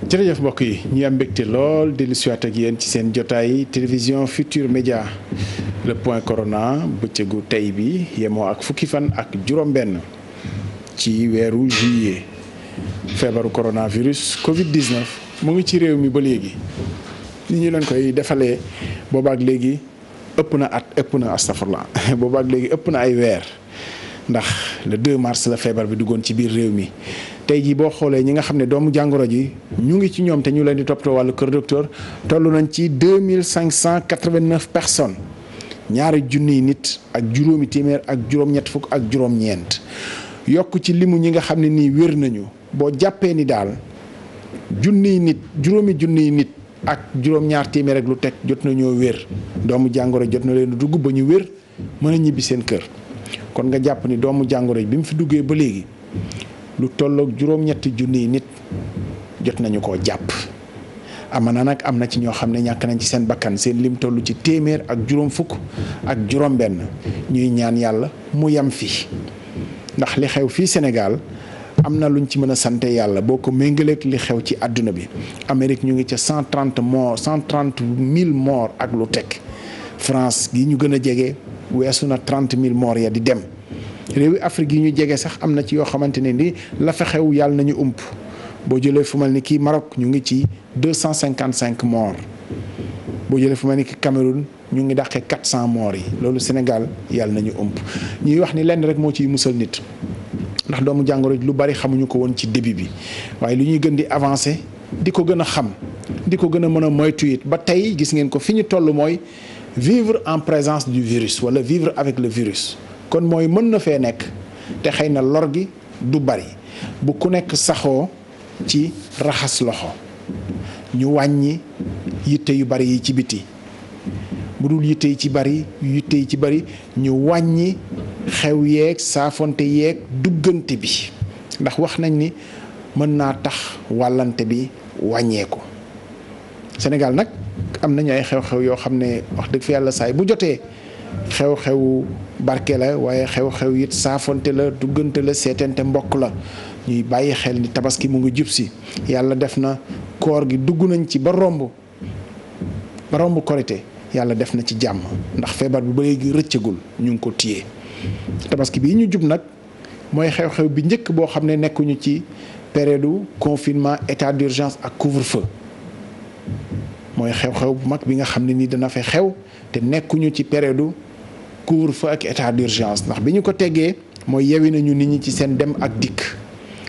jërëjëf mbokk yi ñu am mbégte lool dellu siwaat ak yéen ci seen jotaay télévision Futur Média le point corona bëccëgu tey bi yemoo ak fukki fan ak juróom-benn ci weeru juillet feebaru coronavirus Covid-19 mu ngi ci réew mi ba léegi ni ñu leen koy defalee boobaak léegi ëpp na astafurlah boobaak léegi ëpp na ay weer ndax le 2 mars la feebar bi duggoon ci biir réew mi. tey jii boo xoolee ñi nga xam ne doomu jàngoro ji ñu ngi ci ñoom te ñu leen di toppatoo wàllu kër docteur toll nañ ci 2589 personnes ñaari junniy nit ak juróomi téeméer ak juróom-ñett fukk ak juróom-ñeent yokk ci limu ñi nga xam ne nii wér nañu boo jàppee ni daal juróomi junniy nit ak juróom-ñaar téeméer ak lu teg jot nañoo wér doomu jàngoro jot na leen dugg ba ñu wér mën a ñibbi seen kër kon nga jàpp ni doomu jàngoro ji bi mu fi duggee ba léegi. lu tolloog juróom-ñetti junniy nit jot nañu koo jàpp amana nag am na ci ñoo xam ne ñàkk nañ ci seen bakkan seen lim toll ci téeméer ak juróom fukk ak juróom-benn ñuy ñaan yàlla mu yam fii ndax li xew fii Sénégal am na luñ ci mën a sante yàlla boo ko méngaleeg li xew ci àdduna bi Amérique ñu ngi ca 130 000 morts ak lu teg France gi ñu gën a jege weesu na 30 000 morts ya di dem. réewi Afrique yi ñu jege sax am na ci yoo xamante ne ni la fa xew yàlla nañu ump boo jëlee fu mel ni kii Maroc ñu ngi ci 255 morts boo jëlee fu mel ni ki Cameroun ñu ngi dàqee 400 morts yi loolu Sénégal yàlla nañu ump ñuy wax ni lenn rek moo ciy musal nit ndax doomu jàngoro lu bari xamuñu ko woon ci début bi waaye lu ñuy gën di avancer di ko gën a xam di ko gën a mën a moytu it ba tey gis ngeen ko fi ñu toll mooy vivre en présence du virus wala vivre avec le virus. kon mooy mën na fee nekk te xëy na lor gi du bari bu ku nekk saxoo ci raxas loxo ñu wàññi yitte yu bari yi ci biti bu dul yitte yi ci bari ñu wàññi xew yeeg saafonte yeeg duggante bi ndax wax nañ ni mën naa tax wàllante bi wàññeeku Sénégal nag am nañu ay xew-xew yoo xam ne wax dëgg fi yàlla saay bu jotee xew-xew barke la waaye xew-xew it saafonte la duggante la seetante mbokk la ñuy bàyyi xel ni tabaski mu ngi jub si yàlla def na koor gi dugg nañ ci ba romb korite yàlla def na ci jàmm ndax feebar bi ba léegi rëccagul ñu ngi ko téye tabaski bii ñu jub nag mooy xew-xew bi njëkk boo xam ne nekkuñu ci période confinement état d'urgence ak couvre-feu mooy xew-xew bu mag bi nga xam ne nii dana fa xew te nekkuñu ci période couvre-feu ak état d'urgence ndax bi ñu ko teggee mooy yewi nañu nit ñi ci seen dem ak dikk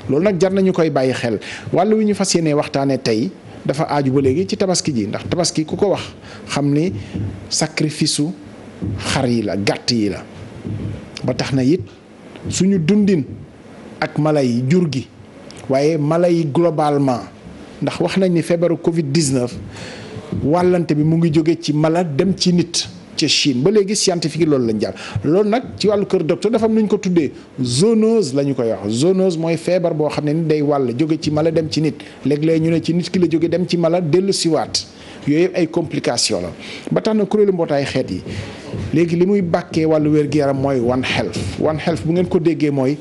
loolu nag jar nañu koy bàyyi xel wàllu wi ñu fas yéenee waxtaanee tey dafa aaju ba léegi ci tabaski ji ndax tabaski ku ko wax xam ni sacrifice su xar yi la gàtt yi la ba tax na it suñu dundin ak mala yi jur gi waaye mala yi globalement ndax wax nañ ni feebaru Covid-19 wàllante bi mu ngi jóge ci mala dem ci nit ca Chine ba léegi scientifique yi loolu lañ jàll loolu nag ci wàllu kër docteur dafa am nu ñu ko tuddee zoonose la ñu koy wax zoonose mooy feebar boo xam ne ni day wàll jóge ci mala dem ci nit léeg-léeg ñu ne ci nit ki la jóge dem ci mala dellu siwaat yooyu yëpp ay complication la ba tax na kuréelu mbootaay xeet yi léegi li muy bàkkee wàllu wér-gu-yaram mooy One Health bu ngeen ko déggee mooy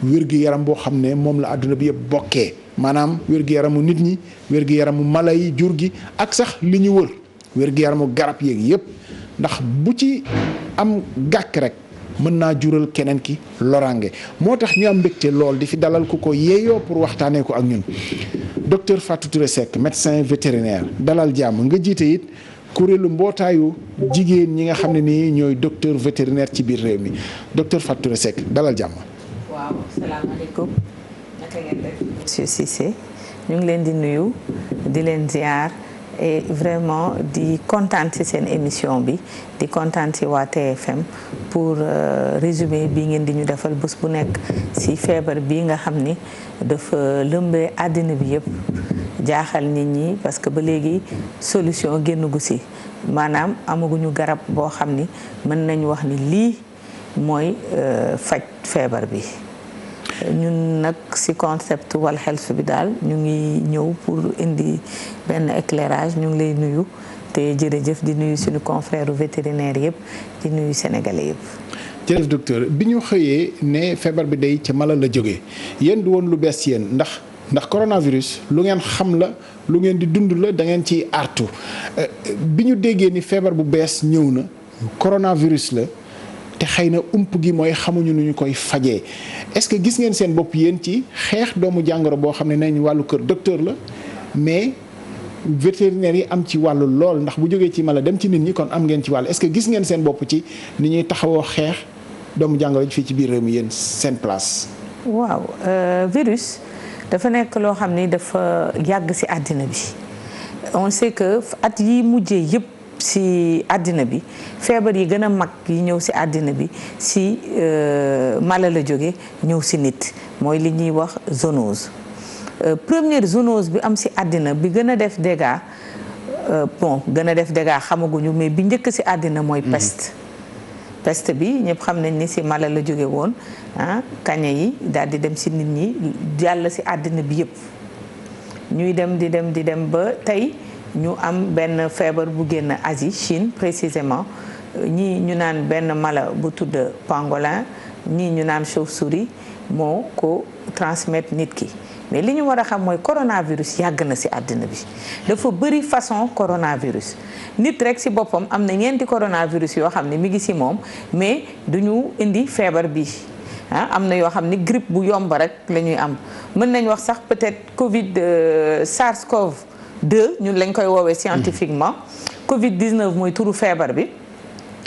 wér-gu-yaram boo xam ne moom la àdduna bi yëpp bokkee maanaam wér-gu-yaramu nit ñi wér-gu-yaramu mala yi jur gi ak sax li ñu wër wér-gu-yaramu garab yeeg yëpp ndax bu ci am gàkk rek mën naa jural keneen ki loraange moo tax ñu am mbégte lool di fi dalal ku ko yeeyoo pour waxtaanee ko ak ñun docteur Fatou Touré Seck médecin vétérinaire dalal jàmm nga jiite it kuréelu mbootaayu jigéen ñi nga xam ne nii ñooy docteur vétérinaire ci biir réew mi docteur Fatou Touré Seck dalal jàmm. waaw salaamaaleykum naka ngeen def monsieur Cissé ñu ngi leen di nuyu di leen ziar et vraiment di kontaan ci seen émission bi di kontaan ci waa TFM pour résumé bi ngeen di ñu defal bés bu nekk ci feebar bi nga xam ni dafa lëmbee àddina bi yëpp jaaxal nit ñi parce que ba léegi solution génn gu ci maanaam amaguñu garab boo xam ni mën nañu wax ni lii mooy faj feebar bi ñun nag ci concept One Health bi daal ñu ngi ñëw pour indi benn éclairage ñu ngi lay nuyu te jërëjëf di nuyu suñu confrère vétérinaire yëpp di nuyu sénégalais yëpp. jërëjëf docteur bi ñu xëyee ne feebar bi day ca mala la jógee yéen du woon lu bees yéen ndax ndax coronavirus lu ngeen xam la lu ngeen di dund la da ngeen ciy artu bi ñu déggee ni feebar bu bees ñëw na coronavirus la te xëy na ump gi mooy xamuñu nu ñu koy fajee est-ce que gis ngeen seen bopp yéen ci xeex doomu jàngoro boo xam ne nañ wàllu kër docteur la mais vétérinaire yi am ci wàllu lool ndax bu jógee ci mala dem ci nit ñi kon am ngeen ci wàll est-ce que gis ngeen seen bopp ci ni ñuy taxawoo xeex doomu jàngoro ji fii ci biir réew mi yéen seen place. waaw virus dafa nekk loo xam ni dafa yàgg ci àddina bi on sait que at yi mujjee yëpp ci àddina bi feebar yi gën a mag yi ñëw ci àddina bi ci mala la jóge ñëw ci nit mooy li ñuy wax zoonose. Première zoonose bi am ci àddina bi gën a def dégâts gën a def dégâts xamaguñu mais bi njëkk ci àddina mooy peste. peste bi ñëpp xam nañ ni ci mala la jóge woon kaña yi daal di dem ci nit ñi jàll ci àddina bi yëpp ñuy dem di dem ba tey ñu am benn feebar bu génn Asie Chine précisément ñii ñu naan benn mala bu tudd pangolin ñii ñu naan chauve-souris moo ko transmettre nit ki. mais li ñu war a xam mooy coronavirus yàgg na ci àddina bi dafa bëri façon coronavirus nit rek ci boppam am na ñeenti coronavirus yoo xam ne mi ngi ci moom mais du ñu indi feebar bi am na yoo xam ne grippe bu yomb rek la ñuy am mën nañ wax sax peut-être Covid SARS-CoV-2 ñun lañ koy woowee scientifiquement Covid-19 mooy turu feebar bi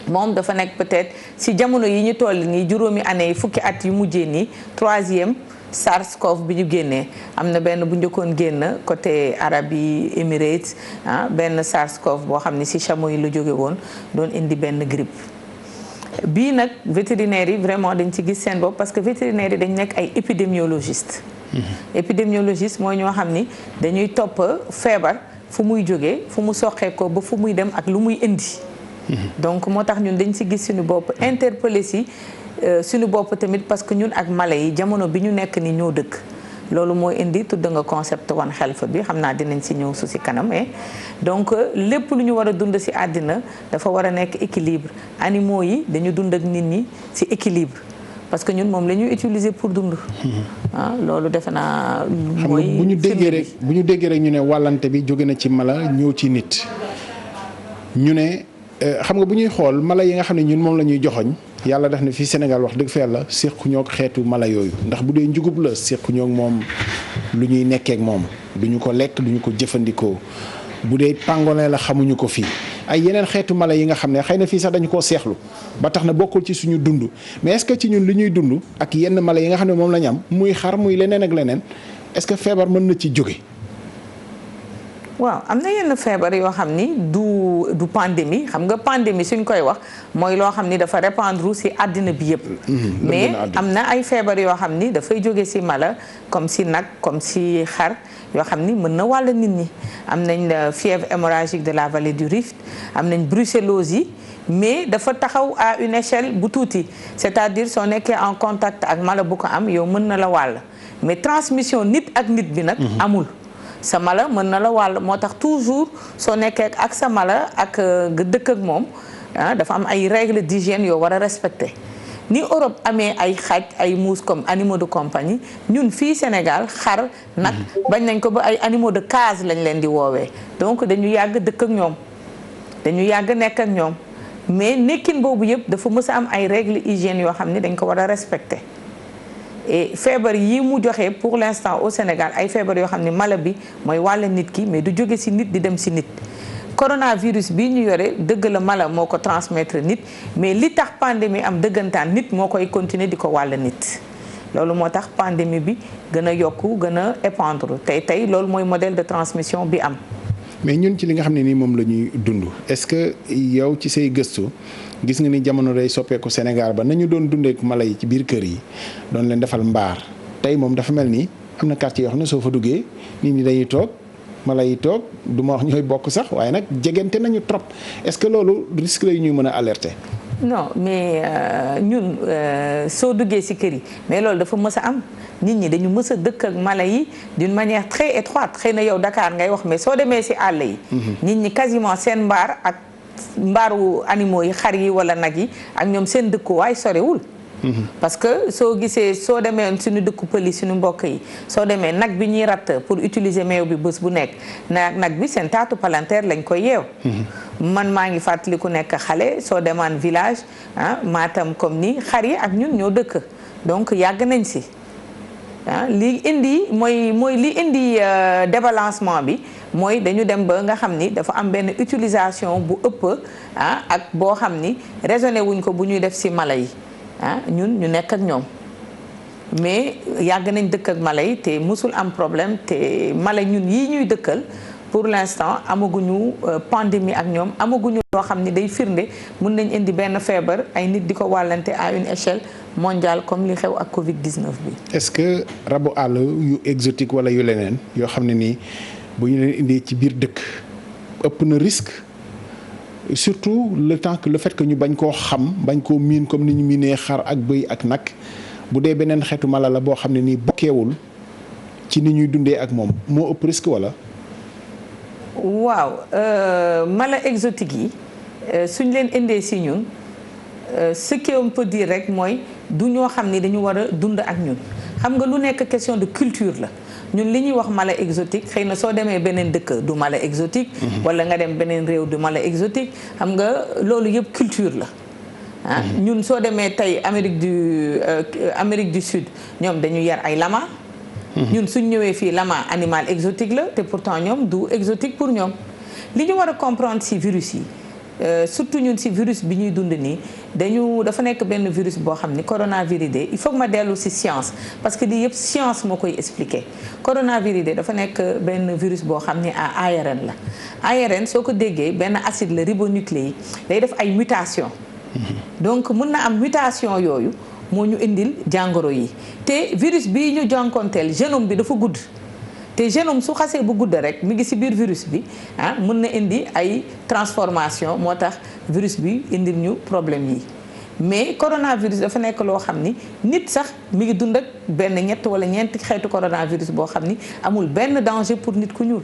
moom dafa nekk peut-être ci jamono yi ñu toll nii juróomi année yi fukki at yu mujjee nii 3e SARS-CoV bi ñu génnee am na benn bu njëkkoon génn côté Arabie Émirats benn SARS-CoV boo xam ne ci chameau yi la jóge woon doon indi benn grippe bii nag vétérinaires yi vraiment dañ ci gis seen bopp parce que vétérinaires yi dañ nekk ay épidémiologistes. épidémiologiste mooy ñoo xam ni dañuy topp feebar fu muy jógee fu mu soqeekoo ba fu muy dem ak lu muy indi. donc moo tax ñun dañ ci gis suñu bopp interpellé ci suñu bopp tamit parce que ñun ak mala yi jamono bi ñu nekk ni ñoo dëkk loolu moo indi tudd nga concept One Health bi xam naa dinañ ci ñëw su ci kanam donc lépp lu ñu war a dund ci àddina dafa war a nekk équilibre animaux yi dañu dund ak nit ñi ci équilibre parce que ñun moom la ñuy utiliser pour dund. loolu defe naa. mooy bu ñu déggee rek ñu ne wàllante bi jóge na ci mala ñëw ci nit ñu ne xam nga bu ñuy xool mala yi nga xam ne ñun moom la ñuy joxoñ yàlla def na fii Sénégal wax dëgg fa yàlla séquñoo ak xeetu mala yooyu ndax bu dee njugub la séquñoo ak moom lu ñuy nekkee ak moom duñu ko lekk duñu ko jëfandikoo bu dee pangolin la xamuñu ko fii ay yeneen xeetu mala yi nga xam ne xëy na fii sax dañu koo seexlu ba tax na bokkul ci suñu dund mais est-ce que ci ñun li ñuy dund ak yenn mala yi nga xam ne moom la ñu am muy xar muy leneen ak leneen est-ce que feebar mën na ci jóge. waaw am na yenn feebar yoo xam ni du pandémie xam nga pandémie suñ koy wax mooy loo xam ni dafa répandre ci àddina bi yëpp. mais am na ay feebar yoo xam ni dafay jóge ci mala comme ci nag comme ci xar yoo xam ni mën na wàll nit ñi am nañ fièvre hémorragique de la vallée du Rift am nañ brucellose yi mais dafa taxaw à une échelle bu tuuti c'est-à-dire soo nekkee en contact ak mala bu ko am yow mën na la wàll mais transmission nit ak nit bi nag amul. sa mala mën na la wàll moo tax toujours soo nekkee ak sa mala ak nga dëkk ak moom dafa am ay règles d'hygiène yoo war a respecter ni Europe amee ay xaj ay muus comme animaux de compagnie ñun fii Sénégal xar nag bañ nañ ko ba ay animaux de case lañ leen di woowee donc dañu yàgg dëkk ak ñoom dañu yàgg nekk ak ñoom mais nekkin boobu yëpp dafa mës a am ay règles hygiène yoo xam ne dañ ko war a respecter et feebar yi mu joxe pour l'instant au Sénégal ay feebar yoo xam ne mala bi mooy wàll nit ki mais du jóge ci nit di dem ci nit coronavirus bii ñu yore dëgg la mala moo ko transmettre nit mais li tax pandémie am dëggantaan nit moo koy continuer di ko wàll nit loolu moo tax pandémie bi gën a yokku gën a épandre tey loolu mooy modèle de transmission bi am. mais ñun ci li nga xam ne nii moom la ñuy dund est-ce que yow ci say gëstu gis nga ni jamono day soppeeku Sénégal ba nañu doon dundeek mala yi ci biir kër yi doon leen defal mbaar tey moom dafa mel ni am na quartier yoo xam ne soo fa duggee nit ñi dañuy toog mala yi toog du ma wax ñooy bokk sax waaye nag jegante nañu trop est-ce que loolu risque la ñuy mën a alerter. non mais ñun soo duggee ci kër yi mais loolu dafa mës a am nit ñi dañu mës a dëkk ak mala yi d'une manière très étroite xëy na yow Dakar ngay wax mais soo demee ci àll yi. nit ñi quasiment seen mbaar ak mbaaru animaux yi xar yi walla nag yi ak ñoom seen dëkkuwaay sorewul parce que soo gisee soo demee suñu dëkku pëli suñu mbokk yi soo demee nag bi ñuy ratt pour utiliser meew bi bés bu nekk nag bi seen taatu palanteer lañ koy yeew. man maa ngi fàttaliku nekk xale soo demaan village Matam comme ni xar yi ak ñun ñoo dëkk donc yàgg nañ si. li indi mooy li indi débalancement bi mooy dañu dem ba nga xam ni dafa am benn utilisation bu ëpp ak boo xam ni raisonné wuñ ko bu ñuy def ci mala yi ñun ñu nekk ak ñoom mais yàgg nañ dëkk ak mala yi te musul am problème te mala ñun yii ñuy dëkkal pour l'instant amaguñu pandémie ak ñoom amaguñu loo xam ni day firnde mun nañ indi benn feebar ay nit di ko wàllante à une échelle mondiale comme li xew ak Covid-19 bi. est-ce que rabu àll yu exotique wala yu leneen yoo xam ne nii bu ñu leen indee ci biir dëkk ëpp na risque surtout le fait que ñu bañ koo xam bañ koo miin comme ni ñu miinee xar ak bëy ak nag bu dee beneen xeetu mala la boo xam ne nii bokkeewul ci ni ñuy dundee ak moom moo ëpp risque wala. waaw mala exotique yi suñ leen indee si ñun ce qu'on peut dire rek mooy du ñoo xam ni dañu war a dund ak ñun xam nga lu nekk question de culture la ñun li ñuy wax mala exotique xëy na soo demee beneen dëkk du mala exotique. wala nga dem beneen réew du mala exotique xam nga loolu yëpp culture la. ñun soo demee tey Amérique du Sud ñoom dañu yar ay lama. ñun suñ ñëwee fii lama animal exotique la te pourtant ñoom du exotique pour ñoom li ñu war a comprendre ci virus yi surtout ñun ci virus bi ñuy dund nii dafa nekk benn virus boo xam ni coronaviride il faut que ma dellu ci science parce que lii yëpp science moo koy expliquer coronaviride dafa nekk benn virus boo xam ni à ARN la ARN soo ko déggee benn acide la ribonucléique day def ay mutation donc mun na am mutation yooyu moo ñu indil jàngoro yi te virus bii ñu jànkoonteel génome bi dafa gudd te génome su xasee bu gudd rek mi ngi ci biir virus bi mën na indi ay transformation moo tax virus bi indil ñu problème yi mais coronavirus dafa nekk loo xam ni nit sax mi ngi dund ak benn ñett wala ñeenti xeetu coronavirus boo xam ni amul benn danger pour nit ku ñuul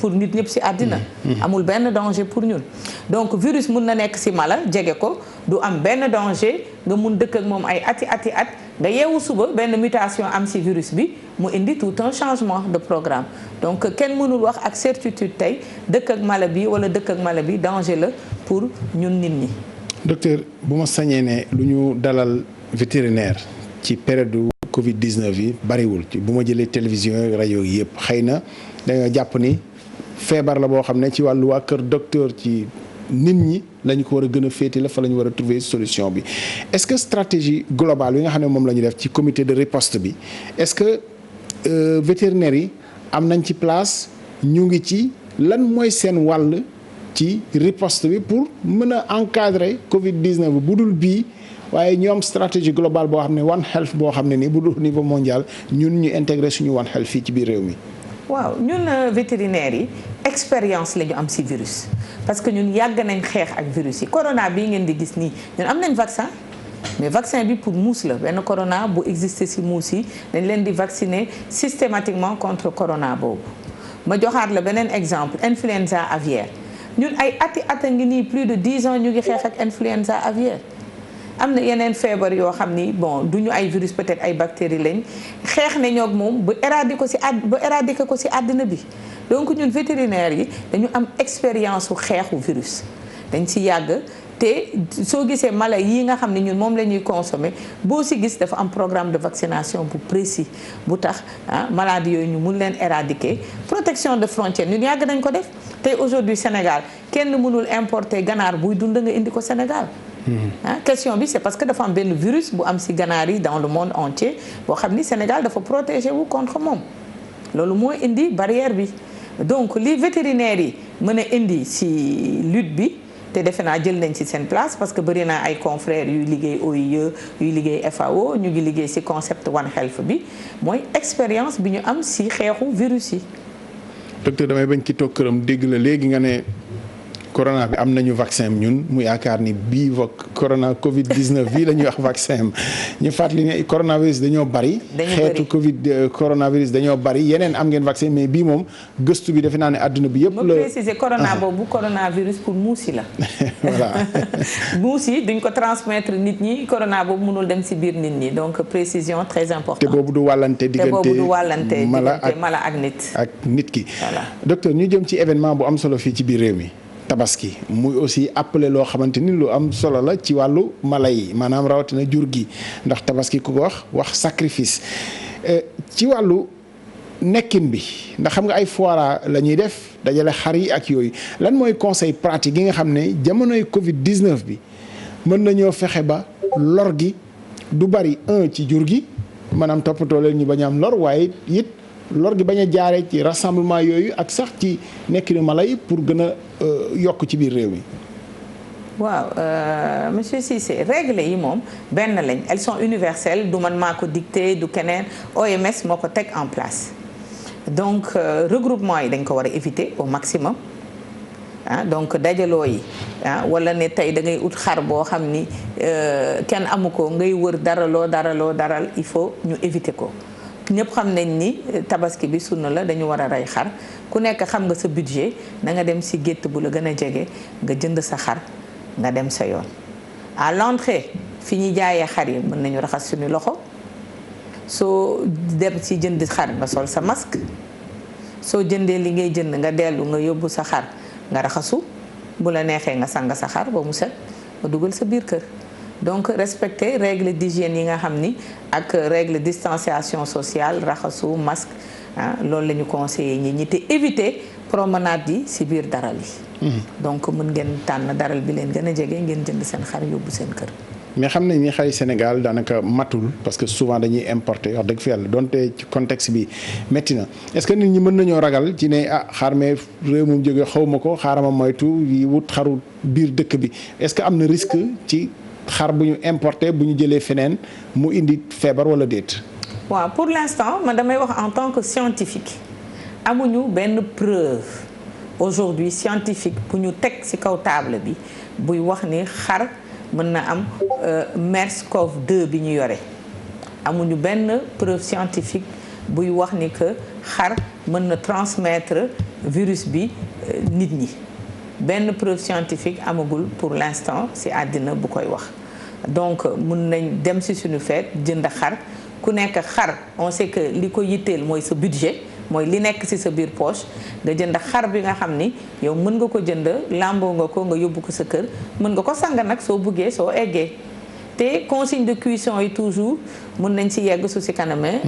pour nit ñëpp ci àddina amul benn danger pour ñun donc virus mun na nekk ci mala jege ko du am benn danger nga mun dëkk ak moom ay ati at nga yeewu suba benn mutation am ci virus bi mu indi tout un changement de programme donc kenn mënul wax ak certitude tey dëkk ak mala bi wala dëkk ak mala bi danger la pour ñun nit ñi. docteur bu ma sañee ne lu ñu dalal vétérinaire ci période Covid-19 yi bariwul ci bu ma jëlee télévision rajo yi yëpp xëy na dañoo jàpp ni feebar la boo xam ne ci wàllu waa kër docteur ci nit ñi lañu ko war a gën a féete la fa la ñu war a trouver solution bi est-ce que stratégie globale yi nga xam ne moom la ñu def ci comité de riposte bi est-ce que vétérinaires yi am nañ ci place ñu ngi ci lan mooy seen wàll ci riposte bi pour mën a encadrer Covid-19 bi bu dul bii waaye ñu am stratégie globale boo xam ne One Health boo xam ne nii bu dul niveau mondial ñun ñu intégrer suñu One Health fii ci biir réew mi. waaw ñun vétérinaires yi expérience la ñu am ci virus parce que ñun yàgg nañ xeex ak virus yi corona bii ngeen di gis nii ñun am nañ vaccin mais vaccin bi pour muus la benn corona bu exister ci muus yi dañ leen di vacciner systématiquement contre corona boobu ma joxaat la beneen exemple influenza aviaire ñun ay ati ngi nii plus de 10 ans ñu ngi xeex ak influenza aviaire am na yeneen feebar yoo xam ni bon du ñu ay virus peut-être ay bactéries lañ xeex ne ñoog moom ba éradiquer ko ci àddina bi donc ñun vétérinaires yi dañu am expérience su xeexu virus dañ ci yàgg te soo gisee mala yii nga xam ne ñun moom la ñuy consommer boo ci gis dafa am programme de vaccination bu précis bu tax maladie yooyu ñu mun leen éradiquer protection de frontière ñun yàgg nañ ko def tey aujourd'hui Sénégal kenn mënul importer ganaar buy dund nga indi ko Sénégal. Question bi c'est parce que dafa am benn virus bu am ci ganaar yi dans le monde entier boo xam ni Sénégal dafa protéger wu contre moom loolu moo indi barrière bi donc li vétérinaires yi mën a indi ci lutte bi te defe naa jël nañ ci seen place parce que bëri naa ay confrères yuy liggéey OIE yuy liggéey FAO ñu ngi liggéey ci concept One Health bi mooy expérience bi ñu am ci xeexu virus yi. docteur damay bañ ki toog këram dégg la léegi nga ne corona bi am nañu vaccin ñun mu yaakaar ni bii corona Covid 19 bii la ñuy wax vaccin ñu fàttali ne coronavirus dañoo bari. xeetu Covid coronavirus dañoo bari yeneen am ngeen vaccin mais bii moom gëstu bi defe naa ne àdduna bi yëpp. la préciser corona boobu coronavirus pour muus yi la. voilà muus yi duñ ko transmettre nit ñi corona boobu mënul dem ci biir nit ñi donc précision très importante. te boobu du wàllante diggante mala ak nit. ak nit ki. voilà docteur ñu jëm ci événement bu am solo fii ci biir réew mi. tabaski muy aussi appelé loo xamante ni lu am solo la ci wàllu mala yi maanaam rawatina jur gi ndax tabaski ku ko wax sacrifice ci wàllu nekkin bi ndax xam nga ay foira la ñuy def dajale xar yi ak yooyu lan mooy conseil pratique yi nga xam ne jamonoy Covid 19 bi mën nañoo fexe ba lor gi du bari ci jur gi maanaam toppatoo leen ñu bañ a am lor waaye it lor gi bañ a jaaree ci rassemblement yooyu ak sax ci nekkinu mala yi pour gën a yokk ci biir réew mi. waaw monsieur Cissé règle yi moom benn lañ elles sont universelles du man maa ko dicté du keneen OMS moo ko teg en place donc regroupement yi dañ ko war a éviter au maximum donc dajaloo yi wala ne tey da ngay ut xar boo xam ni kenn amu ko ngay wër daral il faut ñu éviter ko. ñëpp xam nañ ni tabaski bi sunna la dañu war a rey xar ku nekk xam nga sa budget na nga dem ci gétt bu la gën a jege nga jënd sa xar nga dem sa yoon à l'entrée fi ñuy jaayee xar yi mën nañu raxas suñu loxo soo dem ci jënd xar nga sol sa masque soo jëndee li ngay jënd nga dellu nga yóbbu sa xar nga raxasu bu la neexee nga sang sa xar ba mu set nga dugal sa biir kër donc respecter règle d'hygiène yi nga xam ni ak règle distanciation sociale raxasu masque loolu la ñu conseillé ñi te éviter promenade yi ci biir daral yi. donc mën ngeen tànn daral bi leen gën a jege ngeen jënd seen xar yóbbu seen kër. mais xam nañ ni xari Sénégal daanaka matul parce que souvent dañuy importer wax dëgg fi yàlla donte ci contexte bi métti na est-ce que nit ñi mën nañoo ragal ci ne xaar me réew mu jóge xaw ma ko xaaral ma moytu yi wut xaru biir dëkk bi est-ce que am na risque ci. xar bu ñu importé bu ñu jëlee feneen mu indi feebar wala déet. waaw pour l'instant man damay wax en tant que scientifique amuñu benn preuve aujourd'hui scientifique bu ñu teg ci kaw table bi buy wax ni xar mën na am MERS-CoV-2 bi ñu yore amuñu benn preuve scientifique buy wax ni que xar mën na transmettre virus bi nit ñi. benn preuve scientifique amagul pour l'instant ci àddina bu koy wax donc mun nañ dem ci suñu feet jënd xar ku nekk xar on sait que li ko yitteel mooy sa budget mooy li nekk ci sa biir poche nga jënd xar bi nga xam ni yow mën nga ko jënd làmboo nga ko nga yóbbu ko sa kër mën nga ko sang nag soo buggee soo eggee te consigne de cuisson yi toujours mun nañ ci yegg su ci kaname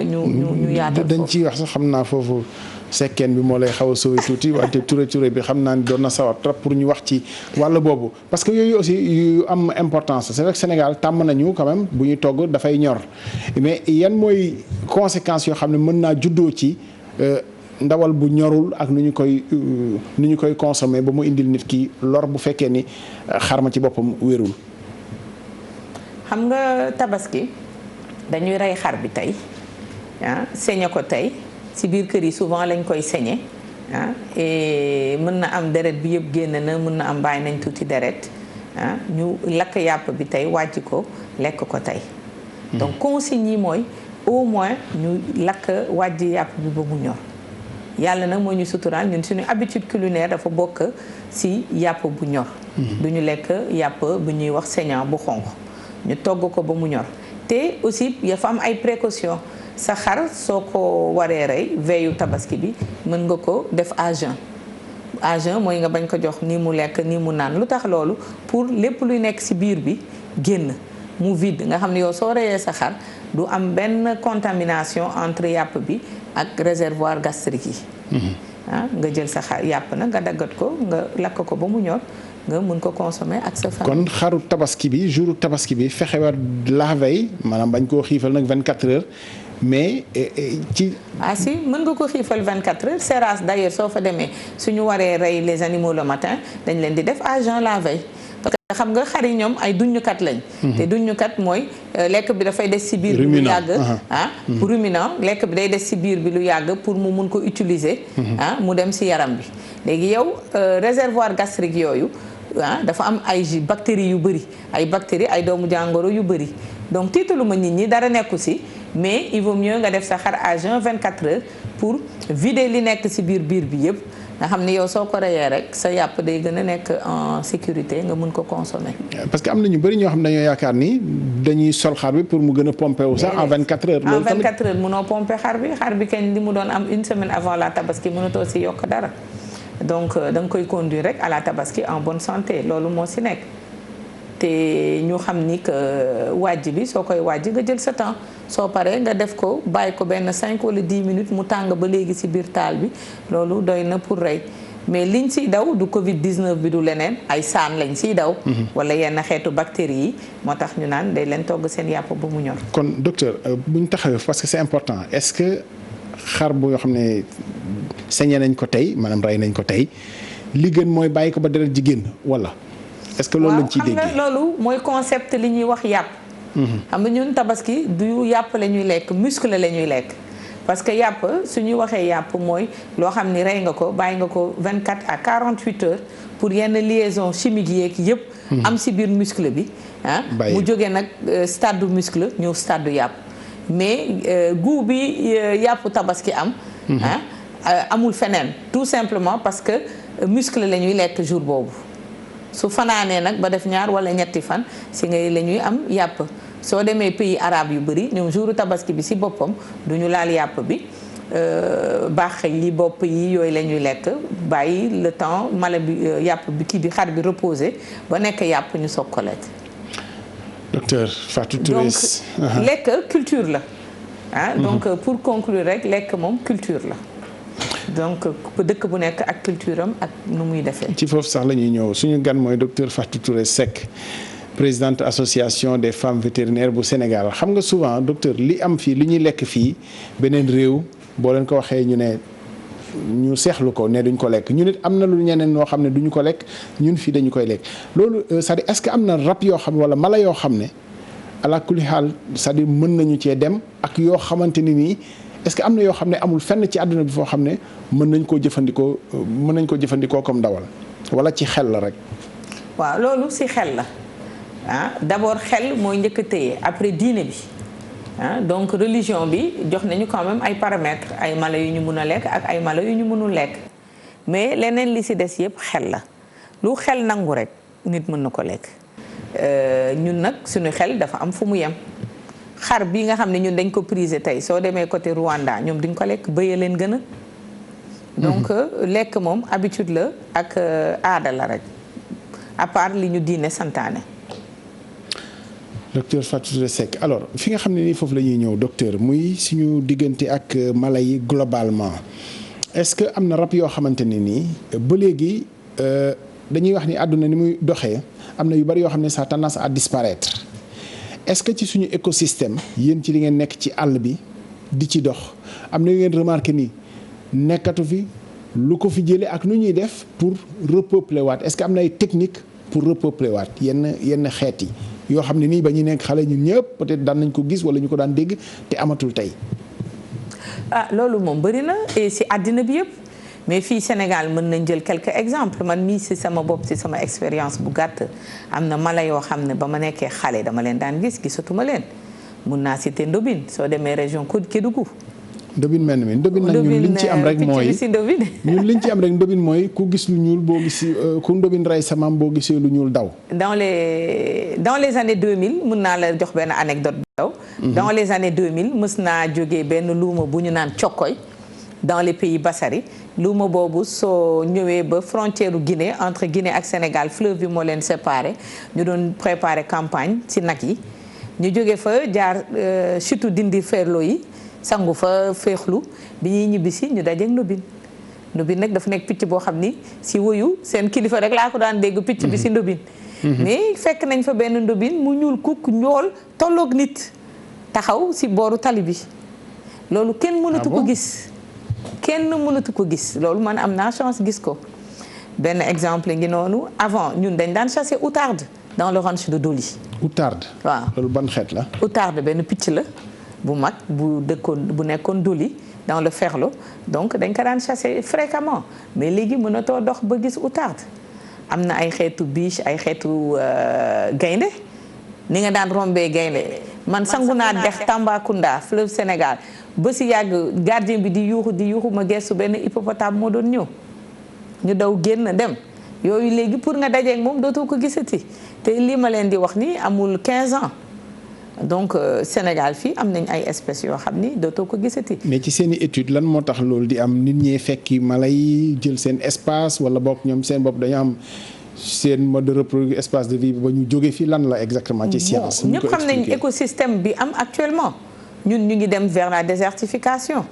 ñu yaatal dañ ciy wax sax xam naa foofu sekkeen bi moo lay xaw a sauvé tuuti wante Touré bi xam naa ni doon na sawar trop pour ñu wax ci wàll boobu parce que yooyu aussi yu am importance c'est vrai que Sénégal tàmm nañu quand même bu ñu togg dafay ñor mais yan mooy conséquences yoo xam ne mën naa juddoo ci ndawal bu ñorul ak nu ñu koy consommer ba mu indil nit ki lor bu fekkee ni xar ma ci boppam wérul. xam nga tabaski dañuy rey xar bi tey sañe ko tey. ci biir kër yi souvent lañ koy saigner et mën na am deret bi yëpp génn na mën na am bàyyi nañ tuuti deret ñu lakk yàpp bi tey wàjj ko lekk ko tey donc consigne yi mooy au moins ñu lakk wàjj yàpp bi ba mu ñor yàlla nag moo ñu suturaal ñun suñu habitude culinaire dafa bokk ci yàpp bu ñor du ñu lekk yàpp bu ñuy wax saignant bu xonq ñu togg ko ba mu ñor te aussi dafa am ay précautions sa xar soo ko waree rey veillu tabaski bi mën nga ko def à jeun mooy nga bañ ko jox ni mu lekk ni mu naan lu tax loolu pour lépp luy nekk ci biir bi génn mu vide nga xam ne yow soo reyee sa xar du am benn contamination entre yàpp bi ak réservoir gastrique yi nga jël sa xar yàpp nag nga daggat ko nga lakk ko ba mu ñor nga mën ko consommer ak sa famille. kon xaru tabaski bi jour tabaski bi fexe war la veille maanaam bañ koo xiifal nag 24 heures mais ci. si mën nga ko xiifal 24 heures Seras d'ailleurs soo fa demee suñu waree rey les animaux le matin dañ leen di def à jeun la veille. xam nga xar yi ñoom ay duñukat lañ. te duñukat mooy lekk bi dafay des ci biir bi lu yàgg. Pour ruminant lekk bi day des ci biir bi lu yàgg pour mu mun ko utiliser. Mu dem ci yaram bi léegi yow réservoir gastrique yooyu dafa am ay bactéries yu bëri ay bactéries ay doomu jàngoro yu bëri donc tiitaluma nit ñi dara nekku ci mais il vaut mieux nga def sa xar à jeun 24 heures pour vider li nekk ci biir bi yëpp. nga xam ne yow soo ko reyee rek sa yàpp day gën a nekk en sécurité nga mun ko consommer. parce que am na ñu bëri ñoo xam ne dañoo yaakaar ni dañuy sol xar bi pour mu gën a pomper wu sax en 24 heures. en 24 heures munoo pomper xar bi kañ li mu doon am une semaine avant la tabaski mënatoo si yokk dara donc da nga koy conduire rek à la tabaski en bonne santé loolu moo si nekk. te ñu xam ni que wàjj bi soo koy wàjj nga jël sa temps soo paree nga def ko bàyyi ko benn 5 wala 10 minutes mu tàng ba léegi ci biir taal bi loolu doy na pour rey mais liñ ciy daw du Covid 19 bi du leneen ay saan lañ ciy daw. wala yenn xeetu bactéries yi moo tax ñu naan day leen togg seen yàpp ba mu ñor. kon docteur bu ñu taxawee parce que c'est important est-ce que xar bu yoo xam ne sañee nañ ko tey maanaam rey nañ ko tey li gën mooy bàyyi ko ba deret ji génn wala. est-ce que loolu lañ ciy déggee waaw xam nga loolu mooy concept li ñuy wax yàpp. xam nga ñun tabaski du yàpp la ñuy lekk muscle la ñuy lekk. parce que yàpp su ñuy waxee yàpp mooy loo xam ni rey nga ko bàyyi nga ko 24 à 48 heures pour yenn liaison chimique yeeg yëpp. am ci biir muscle bi mu jógee nag stade du muscle ñëw stade du yàpp mais goût bi yàpp tabaski am. amul feneen tout simplement parce que muscle la ñuy lekk jour boobu. su fanaanee nag ba def ñaar wala ñetti fan si ngay la ñuy am yàpp soo demee pays arabe yu bëri ñoom jouru tabaski bi si boppam du ñu laal yàpp bi baax yi bopp yi yooyu la ñuy lekk bàyyi le temps mala bi yàpp bi kii bi xar bi reposé ba nekk yàpp ñu soog ko lekk. docteur Fatou Touré donc lekk culture la donc pour conclure rek lekk moom culture la. donc dëkk bu nekk ak culture am ak nu muy defee. ci foofu sax la ñuy ñëw suñu gan mooy docteur Fatou Touré Seck présidente association des femmes vétérinaires bu Sénégal xam nga souvent docteur li am fii li ñuy lekk fii beneen réew boo leen ko waxee ñu ne ñu seexlu ko ne duñ ko lekk ñu nit am na lu ñeneen ñoo xam ne duñu ko lekk ñun fii dañu koy lekk loolu c'est-à-dire est-ce que am na rab yoo xam wala mala yoo xam ne ala kulli xaal c'est-à-dire mën nañu cee dem ak yoo xamante ni nii. est-ce que am na yoo xam ne amul fenn ci àdduna bi foo xam ne mën nañ koo jëfandikoo comme ndawal wala ci xel la rek. waaw loolu ci xel la d'abord xel mooy njëkk a téye après diine bi donc religion bi jox nañu quand même ay paramètres ay mala yu ñu mun a lekk ak ay mala yu ñu mënul lekk mais leneen li ci des yëpp xel la lu xel nangu rek nit mën na ko lekk ñun nag suñu xel dafa am fu mu yem. xar bi nga xam ne ñun dañ ko priser tey soo demee côté Rwanda ñoom duñ ko lekk bëye leen gën a donc lekk moom habitude la ak aada la rek à part li ñu diine santaane. docteur Fatou Touré Seck alors fi nga xam ne nii foofu la ñuy ñëw docteur muy suñu diggante ak mala yi globalement est-ce que am na rab yoo xamante ne nii ba léegi dañuy wax ni àdduna ni muy doxee am na yu bari yoo xam ne ça a tendance à disparaître. est-ce que ci suñu écosystème yéen ci li ngeen nekk ci àll bi di ci dox am na yu ngeen remarqué ni nekkatu fi lu ko fi jëlee ak nu ñuy def pour repeupler waat est-ce que am na ay technique pour repeupler waat yenn xeet yi yoo xam ne nii ba ñu nekk xale ñun ñëpp peut-être daan nañ ko gis wala ñu ko daan dégg te amatul tey. loolu moom bëri na et ci àddina bi yëpp mais fii Sénégal mën nañ jël quelques exemples man mii ci sama bopp ci sama expérience bu gàtt am na mala yoo xam ne ba ma nekkee xale dama leen daan gisatuma leen mun naa citer ndobin soo demee région Kédougou. ndobin mel ni ndobin nag ñun liñ ci am rek mooy ñun liñ ci am rek ndobin mooy ku gis lu ñuul boo gis ku ndobin rey sa maam boo gisee lu ñuul daw. dans les années 2000 mun naa la jox benn anecdote daw. dans les années 2000 mës naa jógee benn luuma bu ñu naan cokkoy dans les pays Bassari luuma boobu soo ñëwee ba frontière Guinée entre Guinée ak Sénégal fleuve bi moo leen séparé ñu doon préparer campagne ci nag yi ñu jóge fa jaar chute dindi ferlo yi sangu fa féexlu bi ñuy ñibbisi ñu dajeek ndobin nag dafa nekk picc boo xam ni si woyu seen kilifa rek laa ko daan dégg picc bi si ndobin mais fekk nañ fa benn ndobin mu ñuul kukk ñool tolloog nit taxaw si booru tali bi loolu kenn mënatu ko gis loolu man am naa chance gis ko benn exemple ngi noonu avant ñun dañ daan chasser outarde dans le ranch de Doli. outarde. waaw loolu ban xeet la. outarde benn picc la bu mag bu nekkoon Doli dans le Ferlo donc dañ ko daan chasser fréquemment mais léegi mënatoo dox ba gis outarde am na ay xeetu biche ay xeetu gaynde ni nga daan rombee gaynde man sangu naa dex Tambacounda fleuve Sénégal ba si yàgg gardien bi di yuuxu ma gestu benn hippopotame moo doon ñëw ñu daw génn dem yooyu léegi pour nga dajeeg moom dootoo ko gisati te lii ma leen di wax ni amul 15 ans donc Sénégal fii am nañ ay espèces yoo xam ni dootoo ko gisati. mais ci seen i étude lan moo tax loolu di am nit ñee fekki mala yi jël seen espace wala boog ñoom seen bopp dañu am seen mode de reproduction espace de vie ba ñu jóge fi lan la exactement ci science. ñëpp xam nañ écosystème bi am actuellement ñun ñu ngi dem vers la désertification.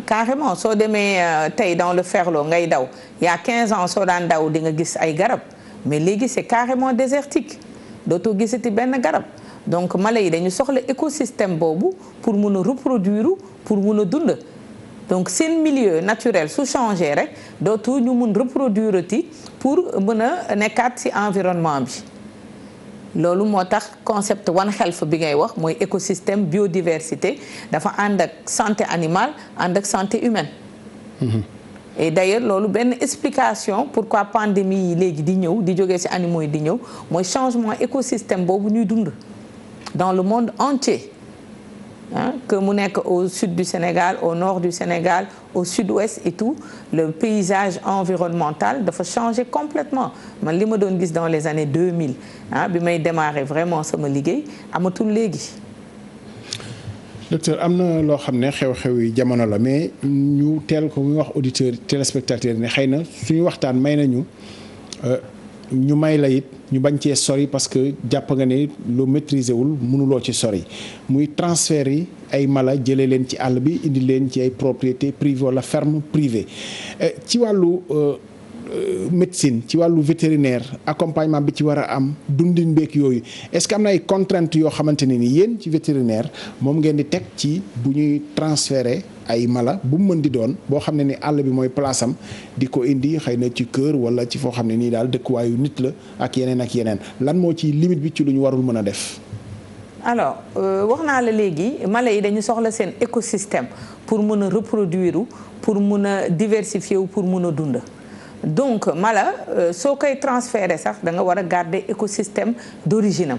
Carrément soo demee tey dans le Ferlo ngay daw il y a 15 ans soo daan daw di nga gis ay garab mais léegi c'est carrément désertique dootoo gisati benn garab donc mala yi dañu soxla écosystème boobu pour mun a reproduire pour mun a dund donc seen milieu naturel su changé rek dootu ñu mun reproduire ti pour mën a nekkaat ci environnement bi loolu moo tax concept One Health bi ngay wax mooy écosystème biodiversité dafa ànd ak santé animale ànd ak santé humaine. Et d'ailleurs loolu benn explication pourquoi pandémie yi léegi di ñëw di jógee ci animaux yi di ñëw mooy changement écosystème boobu ñuy dund dans le monde entier. Que mu nekk au sud du Sénégal au nord du Sénégal au sud-ouest et tout le paysage environnemental dafa changer complètement man li ma doon gis dans les années 2000 bi may démarrer vraiment sama liggéey amatul léegi. docteur am na loo xam ne xew-xew yi jamono la mais ñu teel ko muy wax auditeurs téléspectateurs ne xëy na suñu waxtaan may nañu ñu may la it ñu bañ cee sori parce que jàpp nga ne loo maîtriser wul mënuloo ci sori muy transfert yi ay mala jëlee leen ci àll bi indi leen ci ay propriété privée wala ferme privée ci wàllu médecine ci wàllu vétérinaire accompagnement bi ci war a am dundin beek yooyu est-ce que am na ay contraintes yoo xamante ne ni yéen ci vétérinaire moom ngeen di teg ci bu ñuy transférer ay mala bu mu mën di doon boo xam ne ni àll bi mooy place am di ko indi xëy na ci kër wala ci foo xam ne nii daal dëkkuwaayu nit la ak yeneen lan moo ci limite bi ci lu ñu warul mën a def. alors wax naa la léegi mala yi dañu soxla seen écosystème pour mën a reproduire pour mën a diversifier wu pour mën a dund. donc mala soo koy transférer sax da nga war a garder écosystème d'origine am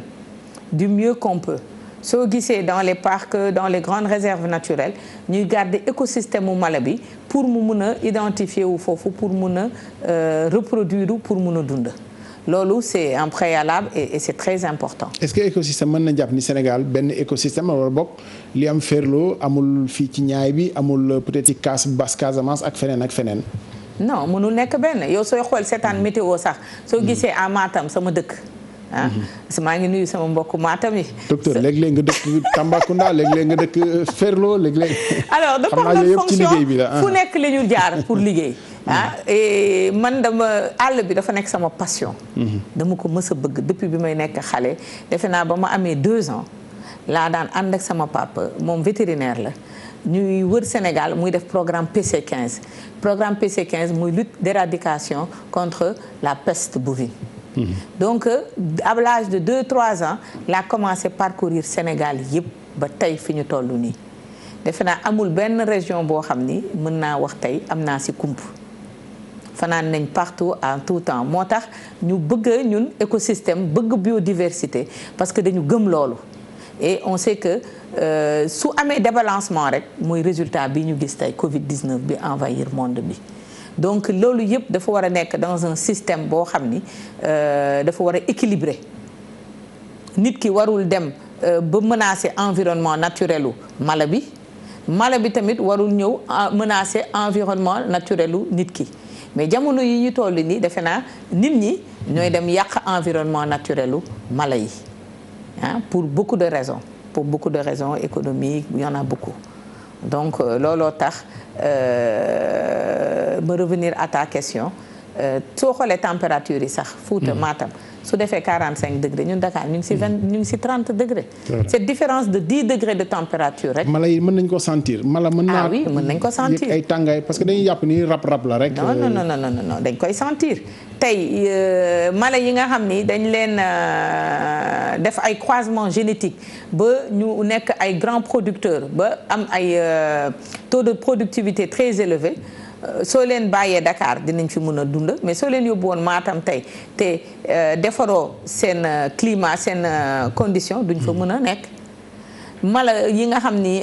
du mieux qu'on peut soo gisee dans les parcs dans les grandes réserves naturelles ñuy garder écosystème mu mala bi pour mu mun a identifier wu foofu pour mun a reproduire pour mun a dund loolu c'est un préalable et c'est très important. est-ce que écosystème mën na jàpp ni Sénégal benn écosystème wala bokk li am Ferlo amul fii ci ñaay bi amul peut-être ci Basse Casamance ak feneen ak feneen. non mënul nekk benn yow sooy xool seetaan météo sax soo gisee à Matam sama dëkk maa ngi nuyu sama mbokku Matam yi. docteur léeg-léeg nga dëkk Tambacounda léeg-léeg nga dëkk Ferlo léeg-léeg. alors de par notre fonction fu nekk la ñu jaar pour liggéey. et man àll bi dafa nekk sama passion. dama ko mës a bëgg depuis bi may nekk xale defe naa ba ma amee 2 ans laa daan ànd ak sama papa moom vétérinaire la. ñuy wër Sénégal muy def programme PC15 programme PC15 muy lutte d'éradication contre la peste bovine. Donc à l'âge de 2-3 ans laa commencé parcourir Sénégal yëpp ba tey fi ñu toll nii defe naa amul benn région boo xam ni mën naa wax tey am naa ci kump fanaan nañ partout en tout temps moo tax ñu bëgg ñun écosystème bëgg biodiversité parce que dañu gëm loolu. Et on sait que su amee débalancement rek mooy résultat bi ñu gis tey Covid-19 bi envahir monde bi donc loolu yëpp dafa war a nekk dans un système boo xam ni dafa war a équilibré nit ki warul dem ba menacer environnement naturel u mala bi tamit warul ñëw menacer environnement naturel u nit ki mais jamono yi ñu toll nii defe naa nit ñi ñooy dem yàq environnement naturel u mala yi. Pour beaucoup de raisons économiques il y en a beaucoup donc looloo tax me revenir à ta question soo xoolee température yi sax Fouta Matam su defee 45 degrés ñun Dakar ñu ngi si 20 ñu ngi si 30 degrés. cette différence de 10 degrés de température rek. mala yi mën nañ ko sentir mala mën naa. oui mën nañ ko sentir ay tàngaay parce que dañuy jàpp ni rab la rek. non dañ koy sentir tey mala yi nga xam ni dañ leen def ay croisement génétique ba ñu nekk ay grands producteurs ba am ay taux de productivité très élevé. soo leen bàyyee Dakar dinañ fi mën a dund mais soo leen yóbbu woon Matam tey te defaroo seen climat seen condition duñ fa mën a nekk mala yi nga xam ni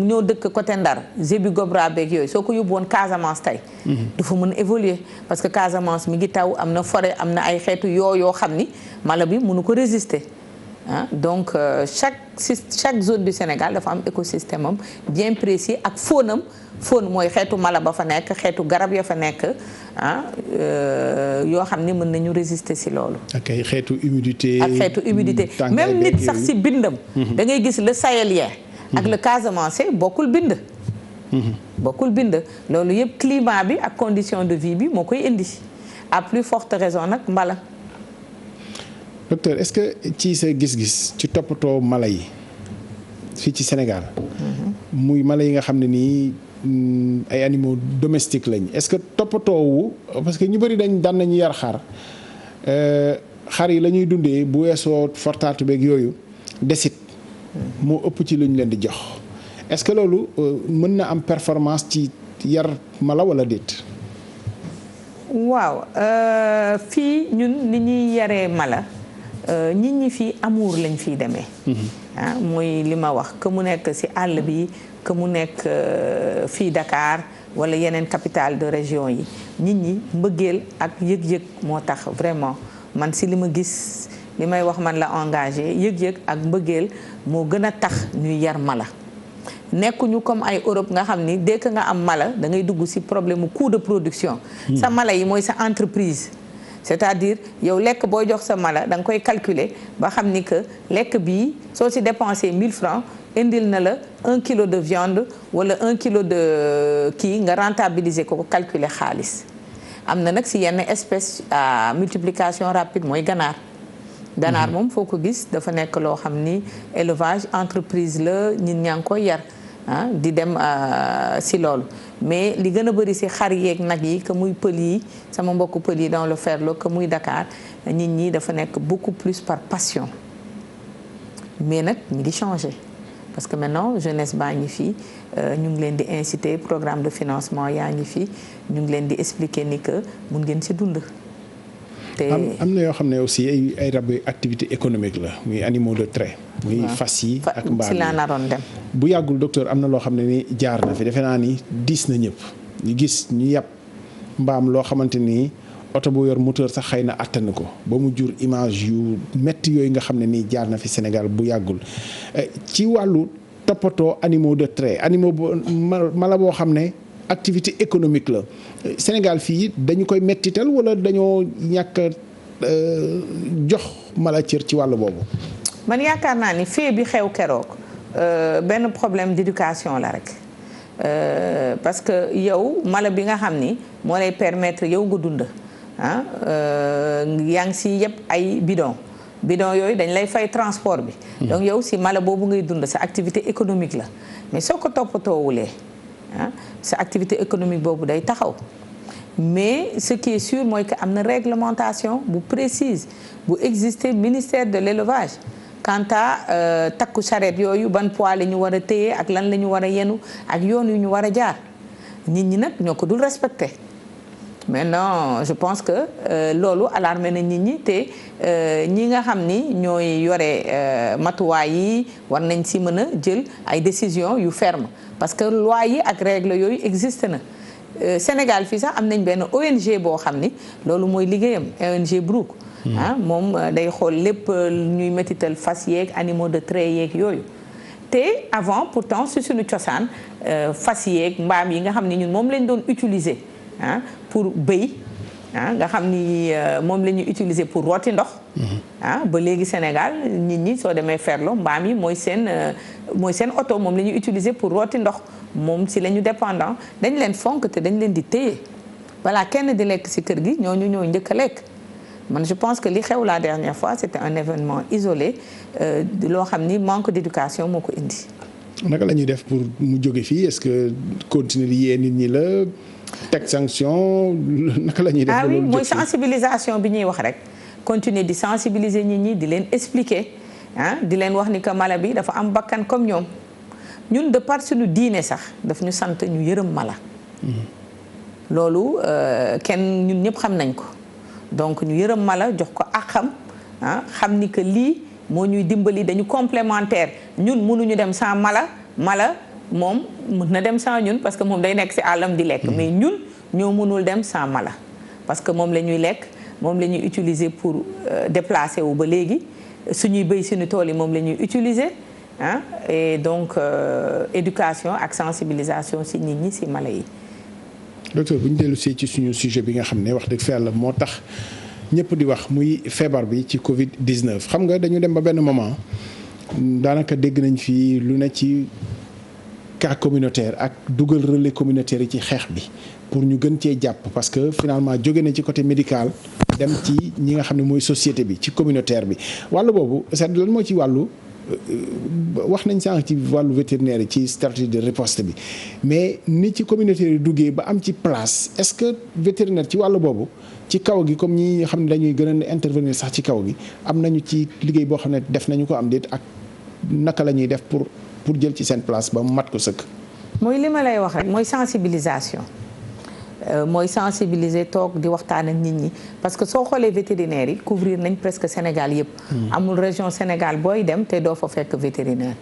ñoo dëkk côté Ndar Zébi Gobra beeg yooyu soo ko yóbbu woon Casamance tey du fa mën a évoluer parce que Casamance mi ngi taw am na forêt am na ay xeetu yoo xam ni mala bi mënu ko résister donc chaque zone du Sénégal dafa am écosystème am bien précis ak faune mooy xeetu mala ba fa nekk xeetu garab ya fa nekk yoo xam ni mën nañu résister ci loolu. ak ay xeetu humidité. même nit sax ci bindam. da ngay gis le sahélien. ak le Casamance bokkul bind. loolu yëpp climat bi ak condition de vie bi moo koy indi à plus forte raison nag mbala. docteur est-ce que ci sa gis-gis ci toppatoo mala yi fii ci Sénégal. muy mala yi nga xam ne nii ay animaux domestiques lañ est-ce que toppatoowu parce que ñu bëri daan nañu yar xar yi la ñuy dundee bu weesoo fortaatu beeg yooyu desit moo ëpp ci lu ñu leen di jox est-ce que loolu mën na am performance ci yar mala wala déet. waaw fii ñun ni ñuy yaree mala. nit ñi fii amour lañ fiy demee. mooy li ma wax que mu nekk ci àll bi que mu nekk fii Dakar wala yeneen capitale de région yi nit ñi mbëggeel ak yëg-yëg moo tax vraiment man ci li ma gis li may wax man la engagé yëg-yëg ak mbëggeel moo gën a tax ñuy yar mala. nekkuñu comme ay Europe nga xam ni dès que nga am mala da ngay dugg ci problème mu coût de production. sa mala yi mooy sa entreprise. c'est-à-dire yow lekk booy jox sa mala da nga koy calculer ba xam ni que lekk bii soo ci dépensé 1000 francs indil na la 1 kilo de viande wala 1 kilo de kii nga rentabiliser ko calculer xaalis. am na nag ci yenn espèce à multiplication rapide mooy ganaar. ganaar moom foo ko gis dafa nekk loo xam ni élevage entreprise la nit ñaa ngi koy yar. di dem ci loolu mais li gën a bari ci xar yeeg nag yi que muy pël yi sama mbokku pël yi dans le Ferlo que muy Dakar nit ñi dafa nekk beaucoup plus par passion mais nag ñi ngi changer parce que maintenant jeunesse baa ngi fii ñu ngi leen di inciter programme de financement yaa ngi fii ñu ngi leen di expliquer ni que mun ngeen ci dund. am na yoo xam ne aussi ay rab activité économique la muy animaux de trait. muy fas yi ak mbaam ci laa naroon dem. bu yàggul docteur am na loo xam ne ni jaar na fi defe naa ni diis na ñëpp ñu gis ñu yàpp mbaam loo xamante ni oto bu yor moteur sax xëy na àttan ko ba mu jur image yu métti yooyu nga xam ne nii jaar na fi Sénégal bu yàggul ci wàllu toppatoo animaux de trait animaux mala boo xam ne activité économique la Sénégal fii dañu koy mettital wala dañoo ñàkk jox mala cër ci wàllu boobu. man yaakaar naa ni fee bi xew keroog benn problème d'éducation la rek parce que yow mala bi nga xam ni moo lay permettre yow nga dund yaa ngi si yëpp ay bidon yooyu dañ lay fay transport bi. donc yow si mala boobu ngay dund sa activité économique la mais soo ko toppatoowulee sa activité économique boobu day taxaw mais ce qui est sûr mooy que am na réglementation bu précise bu exister ministère de l'élevage quant à takku charrette yooyu ban poids la ñu war a téye ak lan la ñu war a yenu ak yoon yu ñu war a jaar nit ñi nag ñoo ko dul respecté maintenant je pense que loolu alarmé na nit ñi te ñi nga xam ni ñooy yore matuwaay yi war nañ si mën a jël ay décisions yu ferme parce que loi yi ak règle yooyu existe na Sénégal fii sax am nañ benn ONG boo xam ni loolu mooy liggéeyam ONG Brooke moom day xool lépp ñuy métital fas yeeg animaux de trait yeeg yooyu te avant pourtant si suñu cosaan fas yeeg mbaam yi nga xam ni ñun moom lañ doon utiliser pour béy nga xam ni moom la ñuy utiliser pour rooti ndox ba léegi Sénégal nit ñi soo demee Ferlo mbaam yi mooy seen oto moom la ñuy utiliser pour rooti ndox moom si la ñu dépendant dañ leen fonk te dañ leen di téye voilà kenn di lekk si kër gi ñooñu ñoo njëkk a lekk man je pense que li xew la dernière fois c'était un événement isolé loo xam ni manque d'éducation moo ko indi. naka la ñuy def pour mu jóge fii est-ce que continuer di yee nit ñi la teg sanction naka la ñuy def. Oui mooy sensibilisation bi ñuy wax rek continuer di sensibiliser nit ñi di leen expliquer di leen wax ni que mala bi dafa am bakkan comme ñoom ñun de par suñu diine sax daf ñu sant ñu yërëm mala. loolu kenn ñun ñëpp xam nañ ko donc ñu yërëm mala jox ko àqam xam ni que lii moo ñuy dimbali dañu complémentaire ñun mënuñu dem sans mala moom mën na dem sans ñun parce que moom day nekk ci àllam di lekk mais ñun ñoo mënul dem sans mala parce que moom la ñuy lekk moom la ñuy utiliser pour déplacer wu ba léegi suñuy béy suñu tool yi moom la ñuy utiliser et donc éducation ak sensibilisation ci nit ñi ci mala yi. docteur bu ñu dellu see ci suñu sujet bi nga xam ne wax dëgg fa yàlla moo tax ñëpp di wax muy feebar bi ci Covid 19 xam nga dañu dem ba benn moment daanaka dégg nañ fi lu ne ci cas communautaire ak dugal relais communautaire yi ci xeex bi pour ñu gën cee jàpp parce que finalement jóge nañ ci côté médical dem ci ñi nga xam ne mooy société bi ci communautaire bi wàllu boobu c'est lan moo ci wàllu. wax nañ sànq ci wàllu vétérinaire yi ci stratégie de riposte bi mais ni ci communautaire yi duggee ba am ci place est-ce que vétérinaire ci wàllu boobu ci kaw gi comme ñi xam ne dañuy gën a intervenir sax ci kaw gi am nañu ci liggéey boo xam ne def nañu ko am déet ak naka la ñuy def pour jël ci seen place ba mu mat ko sëkk. mooy li ma lay wax rek mooy sensibilisation mooy sensibiliser toog di waxtaan ak nit ñi parce que soo xoolee vétérinaires yi couvrir nañ presque Sénégal yëpp. amul région Sénégal booy dem te doo fa fekk vétérinaire.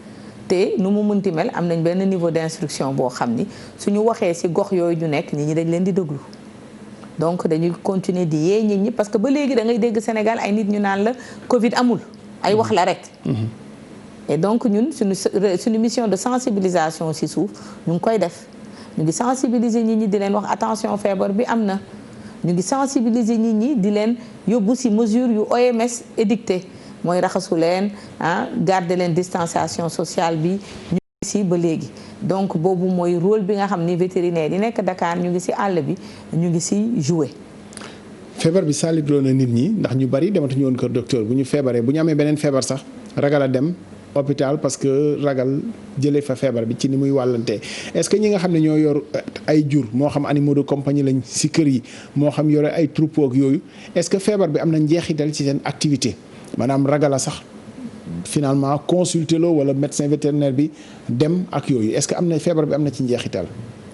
te nu mu munti mel am nañ benn niveau d'instruction boo xam ni suñu waxee ci gox yooyu ñu nekk nit ñi dañ leen di déglu. donc dañuy continuer di yee nit ñi parce que ba léegi da ngay dégg Sénégal ay nit ñu naan la Covid amul ay wax la rek. et donc ñun suñu mission de sensibilisation ci suuf ñu ngi koy def. ñu ngi sensibiliser nit ñi di leen wax attention feebar bi am na ñu ngi sensibiliser nit ñi di leen yóbbu ci mesure yu OMS édicté mooy raxasu leen garder leen distanciation sociale bi ñu ngi ci ba léegi donc boobu mooy rôle bi nga xam ni vétérinaire yi nekk Dakar ñu ngi ci àll bi ñu ngi ci jouer. feebar bi salibloo na nit ñi ndax ñu bari dematuñu woon kër docteur bu ñu feebaree bu ñu amee beneen feebar sax ragal a dem hôpital parce que ragal jëlee fa feebar bi ci ni muy wàllantee est-ce que ñi nga xam ne ñoo yor ay jur moo xam animaux de compagnie lañ ci kër yi moo xam yore ay troupeau ak yooyu est-ce que feebar bi am na njeexital ci seen activité maanaam ragal a sax finalement consulter loo wala médecin vétérinaire bi dem ak yooyu est-ce que am na feebar bi am na ci njeexital.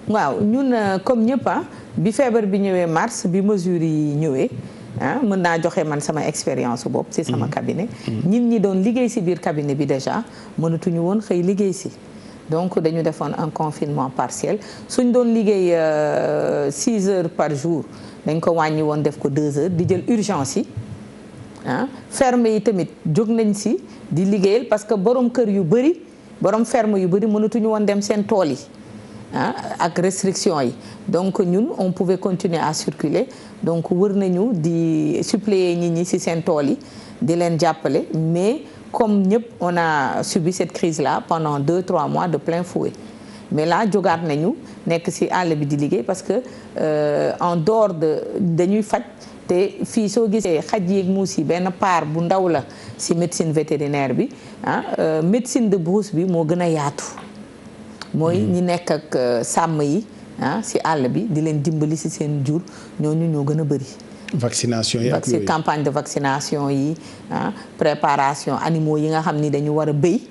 waaw ñun comme ñëpp bi feebar bi ñëwee mars bi mesures yi ñëwee. mën naa joxe man sama expérience bopp ci sama cabinet nit ñi doon liggéey ci biir cabinet bi déjà mënatuñu woon xëy liggéey ci donc dañu defoon un confinement partiel suñ doon liggéey 6 heures par jour dañ ko wàññi woon def ko 2 heures di jël urgence yi ferme yi tamit jóg nañ ci di liggéeyal parce que borom kër yu bari borom ferme yu bari mënatuñu woon dem seen tool yi ak restriction yi donc ñun on pouvait continuer à circuler donc wër nañu di suppléer nit ñi ci seen tool yi di leen jàppale mais comme ñëpp on a subi cette crise là pendant 2-3 mois de plein fouet mais là jógaat nañu nekk ci àll bi di liggéey parce que en dehors de dañuy faj te fii soo gisee xaj yeeg muus yi benn part bu ndaw la ci médecine vétérinaire bi médecine de brousse bi moo gën a yaatu mooy ñi nekk ak sàmm yi ci àll bi di leen dimbali ci seen jur ñooñu ñoo gën a bari. vaccination yi ak yooyu campagne de vaccination yi préparation animaux yi nga xam ni dañu war a béy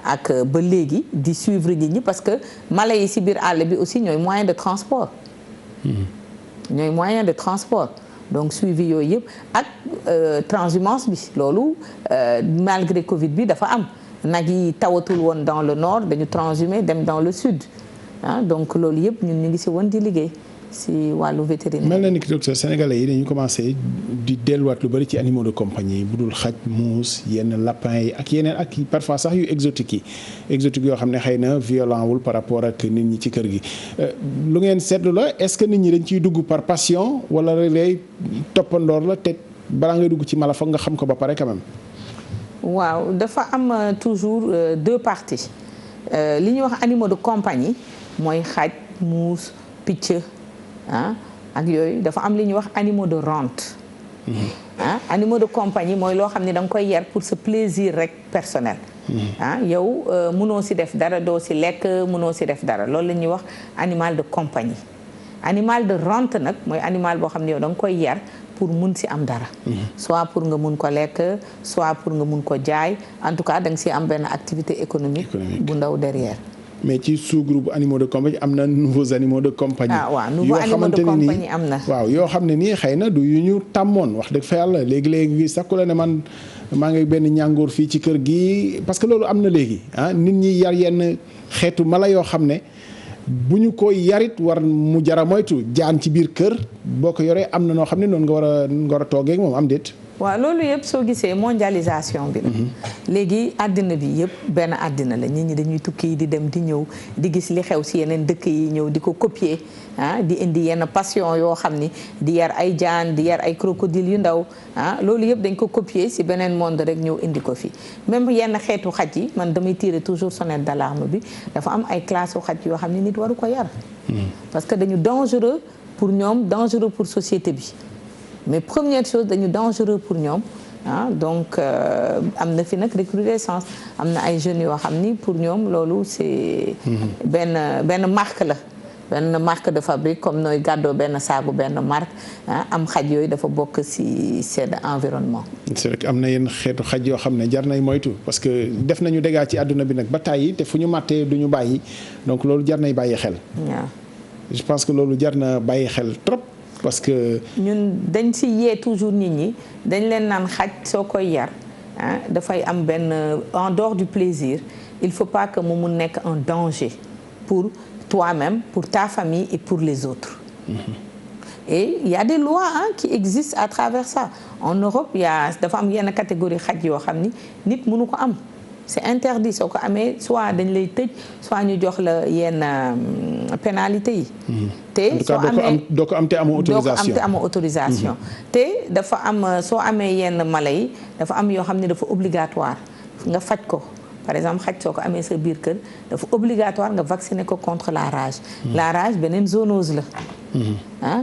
ak ba léegi di suivre nit ñi parce que mala yi ci biir àll bi aussi ñooy moyen de transport. ñooy moyen de transport donc suivi yooyu yëpp ak transhumance bi loolu malgré Covid bi dafa am. nag yi tawatul woon dans le nord dañu transhumé dem dans le sud donc loolu yëpp ñun ñu ngi ci woon di liggéey ci wàllu vétérinaire. mel na ni que docteur sénégalais yi dañu commencé di delluwaat lu bari ci animaux de compagnie bu dul xaj muus yenn lapin yi ak yeneen ak parfois sax yu exotiques yoo xam ne xëy na violent wul par rapport ak nit ñi ci kër gi lu ngeen seetlu la est-ce que nit ñi dañ ciy dugg par passion wala relay toppandoor la te balaa ngay dugg ci mala foog nga xam ko ba pare quand même. waaw dafa am toujours 2 parties li ñuy wax animaux de compagnie mooy xaj muus picc ak yooyu dafa am li ñuy wax animaux de rente animaux de compagnie mooy loo xam ne da nga koy yar pour ce plaisir rek personnel. yow mënoo si def dara doo si lekk mënoo si def dara loolu la ñuy wax animal de compagnie. animal de rente nag mooy animal boo xam ne yow da nga koy yar pour mun si am dara. soit pour nga mun ko lekk soit pour nga mun ko jaay en tout cas da nga si am benn activité économique bu ndaw derrière. mais ci sous-groupe animaux de compagnie am na nouveaux animaux de compagnie. waaw nouveaux animaux de compagnie am na. waaw yoo xam ne nii xëy na du yu ñu tàmmoon wax dëgg fa yàlla léegi sax ku la ne man maa ngi benn ñàngoor fii ci kër gi parce que loolu am na léegi nit ñi yar yenn xeetu mala yoo xam ne bu ñu koy yarit war mu jara moytu jaan ci biir kër boo ko yoree am na noo xam ne noonu nga war a toogee ak moom am déet. waaw loolu yëpp soo gisee mondialisation bi la. léegi àddina bi yëpp benn àddina la nit ñi dañuy tukki di dem di ñëw di gis li xew si yeneen dëkk yi ñëw di ko copier di indi yenn passion yoo xam ni di yar ay jaan di yar ay crocodile yu ndaw loolu yëpp dañ ko copier si beneen monde rek ñëw indi ko fi même yenn xeetu xaj yi man damay tirer toujours sonnette d'alarme bi dafa am ay classe u xaj yoo xam ne nit waru ko yar. parce que dañu dangereux pour ñoom dangereux pour société bi. mais première chose dañu dangereux pour ñoom donc am na fi nag recrudescence am na ay jeunes yoo xam ni pour ñoom loolu c'est benn marque la benn marque de fabrique comme nooy gàddoo benn saagu benn marque am xaj yooyu dafa bokk ci seen environnement. c'est vrai que am na yenn xeetu xaj yoo xam ne jar nay moytu parce que def nañu dégâts ci àdduna bi nag ba tàyyi te fu ñu màttee du ñu bàyyi donc loolu jar nay bàyyi xel. waaw je pense que loolu jar na bàyyi xel trop. parce que ñun dañ ci yee toujours nit ñi dañ leen naan xaj soo koy yar dafay am benn en dehors du plaisir il faut pas que mu mun nekk un danger pour toi-même pour ta famille et pour les autres. Et il y a des lois qui existent à travers ça en Europe dafa am yenn catégorie xaj yoo xam ni nit mënu ko am. c'est interdit soo ko amee soit dañ lay tëj soit ñu jox la yenn pénalité yi. te soo amee doo ko am te amoo autorisation te dafa am soo amee yenn mala yi dafa am yoo xam ne dafa obligatoire nga faj ko par exemple xaj soo ko amee sa biir kër dafa obligatoire nga vacciner ko contre la rage. la rage beneen zoonose la.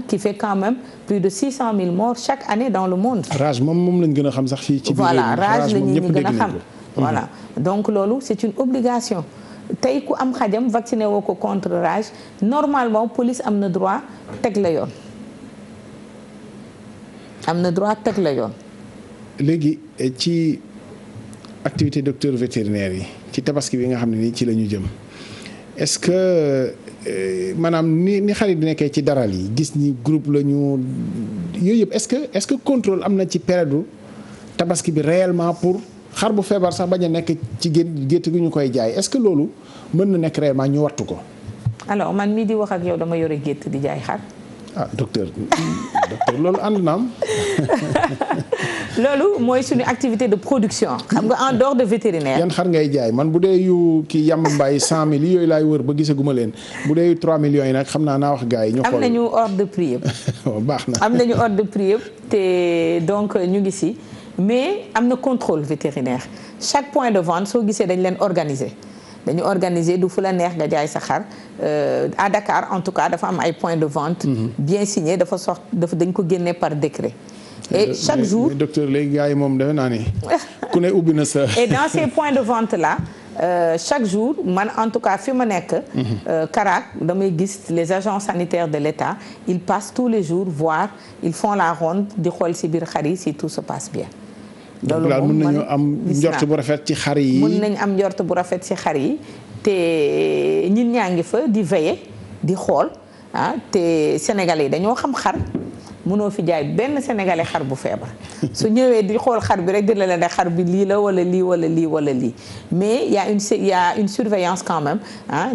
qui fait quand même plus de 600 000 morts chaque année dans le monde. rage moom lañ gën a xam sax fii ci biir voilà rage la ñuy gën a xam. voilà donc loolu c'est une obligation tey ku am xajam vacciné woo ko contre rage normalement police am na droit teg la yoon léegi ci activité docteur vétérinaire yi ci tabaski bi nga xam ne nii ci la ñu jëm est-ce que maanaam ni xarit di nekkee ci daral yi gis ni groupe la ñu yooyu yëpp est-ce que contrôle am na ci période tabaski bi réellement pour xar bu feebar sax bañ a nekk ci gétt gi ñu koy jaay est-ce que loolu mën na nekk réellement ñu wattu ko. alors man mii di wax ak yow dama yore gétt di jaay xar. docteur loolu ànd na am. loolu mooy suñu activité de production. xam nga en dehors de vétérinaire. yan xar ngay jaay man bu dee yu kii yàmb mbaay 100000 yooyu laay wër ba gisaguma leen bu dee yu 3 millions yi nag xam naa wax gars yi. ñu xool am nañu ordre de prix yëpp. baax na am nañu ordre de prix yëpp te donc ñu ngi si. mais am na contrôle vétérinaire chaque point de vente soo gisee dañ leen dañu organiser du fu la neex nga jaay sa xar à Dakar en tout cas dafa am ay points de vente bien signés dañ ko génne par décret et chaque jour mais docteur léegi gars yi moom defe naa ni ku ne ubbi na sa et dans ces points de vente là chaque jour man en tout cas fi ma nekk Karak damay gis les agents sanitaires de l'État ils passent tous les jours voir ils font la ronde di xool ci biir xar yi si tout se passe bien. loolu daal mën nañu am njort bu rafet ci xar yi. mën nañu am njort bu rafet ci xar yi te ñun ñaa ngi fa di veiller di xool te sénégalais yi dañoo xam xar mënoo fi jaay benn sénégalais xar bu feebar su ñëwee di xool xar bi rek dina la ne xar bi lii la wala lii wala lii wala lii mais il y a une surveillance quand même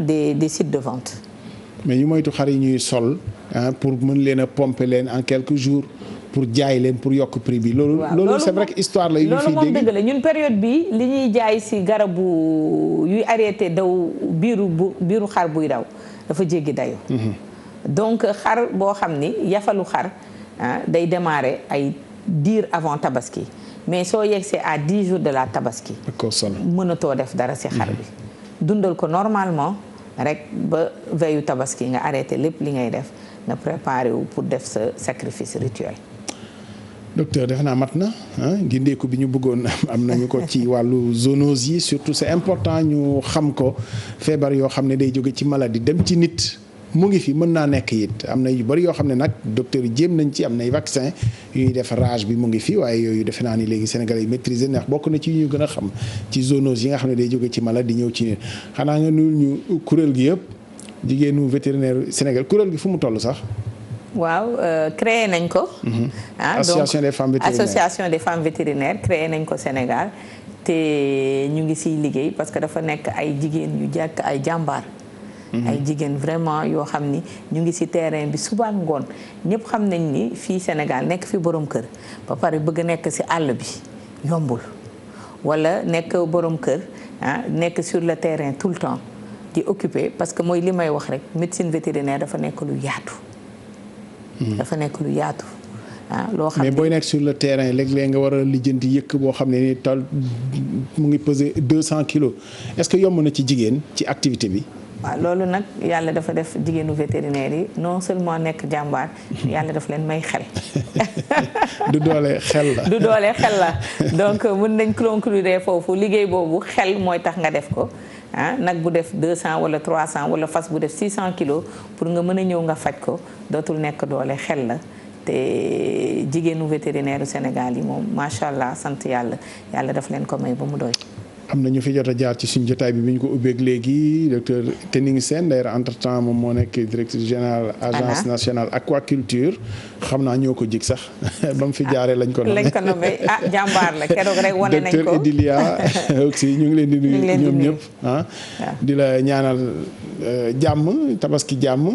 des sites de vente. mais ñu moytu xar yi ñuy sol pour mën leen a pomper leen en quelques jours. pour jaay leen pour yokk prix bi loolu c'est vrai que histoire la yu ñu fiy dégg loolu moom dëgg la ñun période bi li ñuy jaay ci garabu yuy arrêté daw biiru xar buy daw dafa jéggi dayo donc xar boo xam ni yafalu xar day démarrer ay diir avant tabaski mais soo yegsee à 10 jours de la tabaski mënatoo def dara ci xar bi dundal ko normalement rek ba veillu tabaski nga arrêté lépp li ngay def nga préparé wu pour def sa sacrifice rituel. docteur defe naa mat na gindeeku bi ñu bëggoon am nañu ko ci wàllu zoonose yi surtout c'est important ñu xam ko feebar yoo xam ne day jóge ci maladie dem ci nit mu ngi fi mën naa nekk it am na yu bari yoo xam ne nag docteur yi jéem nañ ci am nay vaccin yu ñuy def rage bi mu ngi fi waaye yooyu defe naa ni léegi Sénégalais yi maîtriser ndax bokk na ci yu ñu gën a xam ci zoonose yi nga xam ne day jóge ci maladie di ñëw ci nit xanaa nga nuyul ñu kuréel gi yëpp jigéenu vétérinaire Sénégal kuréel gi fu mu toll sax. waaw créé nañ ko. association des femmes vétérinaires association des femmes vétérinaires créé nañ ko Sénégal te ñu ngi siy liggéey parce que dafa nekk ay jigéen yu jàkk ay jàmbaar. ay jigéen vraiment yoo xam ni ñu ngi ci terrain bi suba ngoon ñëpp xam nañ ni fii Sénégal nekk fi borom kër ba pare bëgg nekk ci àll bi yombul walla nekk borom kër nekk sur le terrain tout le temps di occuper parce que mooy li may wax rek médecine vétérinaire dafa nekk lu yaatu. dafa nekk lu yaatu. loo xam ne mais booy nekk sur le terrain léeg-léeg nga war a lijjanti yëkk boo xam ne ni tal mu ngi peser 200 kilos est-ce que yomb na ci jigéen ci activité bi. waaw loolu nag yàlla dafa def jigéenu vétérinaire yi non seulement nekk jàmbaar yàlla daf leen may xel. du doole xel la. du doole xel la donc mën nañ conclure foofu liggéey boobu xel mooy tax nga def ko. nag bu def 200 wala 300 wala fas bu def 600 kilos pour nga mën a ñëw nga faj ko dootul nekk doole xel la te jigéenu vétérinaire u Sénégal yi moom macha allah sant yàlla yàlla daf leen ko may ba mu doy. am na ñu fi jot a jaar ci suñu jotaay bi ñu ko ubbeeg léegi docteur Tening Sène d'ailleurs entre temps moom moo nekk directeur général agence nationale aquaculture xam naa ñoo ko jig sax ba mu fi jaaree lañ ko nommé jàmbaar la keroog rek wane nañ ko docteur Edilia aussi ñu ngi leen di nuyu ñoom ñëpp di la ñaanal jàmm tabaski jàmm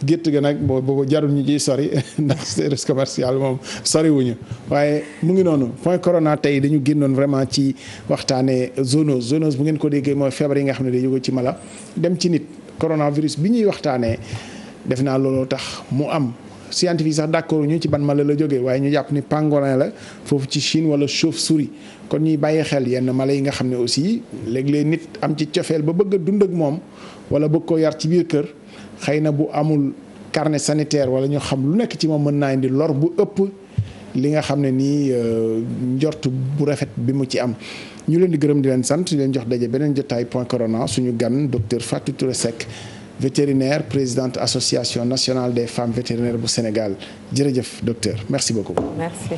gétt ga nag boobu jarul ñu ciy sori ndax service commercial moom soriwuñu waaye mu ngi noonu point corona tey dañu génnoon vraiment ci waxtaanee zoonose bu ngeen ko déggee mooy feebar yi nga xam ne day jóge ci mala dem ci nit coronavirus bi ñuy waxtaanee def naa looloo tax mu am scientifique sax d'accord ñu ci ban mala la jógee waaye ñu jàpp ni pangolin la foofu ci Chine wala chauve-souris kon ñuy bàyyi xel yenn mala yi nga xam ne aussi léeg-léeg nit am ci cofeel ba bëgg a dund ak moom wala bëgg ko yar ci biir kër xëy na bu amul carnet sanitaire wala ñu xam lu nekk ci moom mën naa indi lor bu ëpp li nga xam ne nii njort bu rafet bi mu ci am. ñu leen di gërëm di leen sant di leen jox daje beneen jotaay point corona suñu gan docteur Fatou Touré Seck vétérinaire présidente association nationale des femmes vétérinaires bu Sénégal jërëjëf docteur merci beaucoup. Merci.